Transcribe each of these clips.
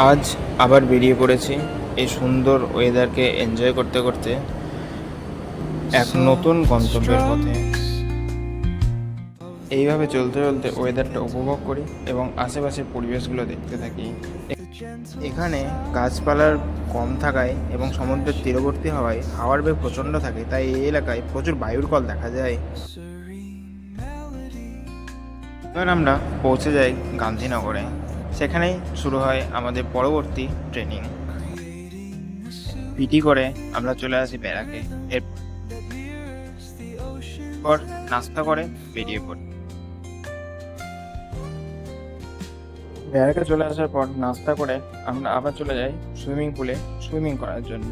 আজ আবার বেরিয়ে পড়েছি এই সুন্দর ওয়েদারকে এনজয় করতে করতে এক নতুন গন্তব্যের পথে। এইভাবে চলতে চলতে ওয়েদারটা উপভোগ করি এবং আশেপাশের পরিবেশগুলো দেখতে থাকি। এখানে গাছপালার কম থাকায় এবং সমুদ্রের তীরবর্তী হওয়ায় হাওয়ার বেগ প্রচণ্ড থাকে, তাই এই এলাকায় প্রচুর বায়ুর কল দেখা যায়। এবার আমরা পৌঁছে যাই গান্ধীনগরে। সেখানেই শুরু হয় আমাদের পরবর্তী ট্রেনিং। পিটি করে আমরা চলে আসি ব্যারাকে। এরপর নাস্তা করে বেরিয়ে পড়ি। ব্যারাকে চলে আসার পর নাস্তা করে আমরা আবার চলে যাই সুইমিং পুলে সুইমিং করার জন্য।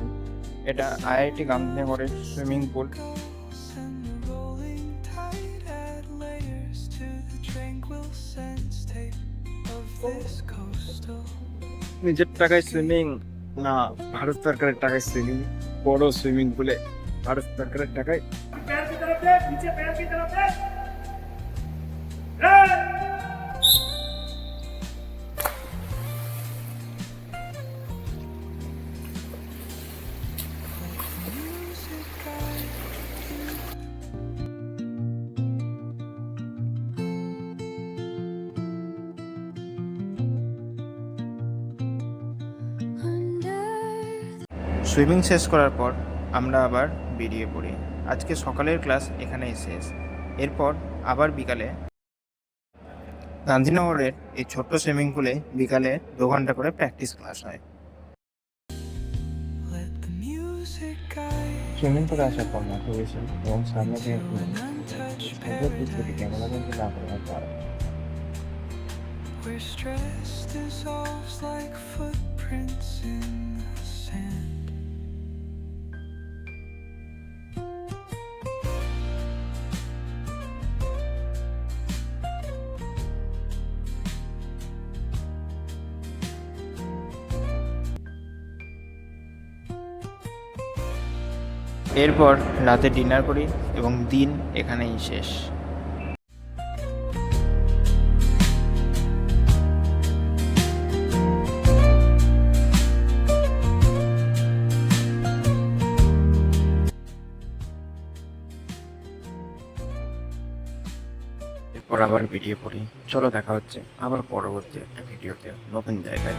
এটা আইআইটি গান্ধীনগরের সুইমিং পুল। নিজের টাকায় সুইমিং না, ভারত সরকারের টাকায় সুইমিং। বড় সুইমিং পুলে ভারত সরকারের টাকায়। সুইমিং শেষ করার পর আমরা আবার বেরিয়ে পড়ি। আজকে সকালের ক্লাস এখানেই শেষ। এরপর আবার বিকালে গান্ধীনগরের এই ছোট্ট সুইমিং পুলে বিকালে 2 ঘন্টা করে প্র্যাকটিস ক্লাস হয়। সুইমিং পুলে আসার পর মাঠে গেছি এবং সামনে দিয়ে ক্যামেরা বন্ধ না করে where stress dissolves like footprints in the sand. এরপর রাতে ডিনার করি এবং দিন এখানেই শেষ। এরপর আবার বেরিয়ে পড়ি। চলো দেখা হচ্ছে আবার পরবর্তী একটা ভিডিওতে নতুন জায়গায়।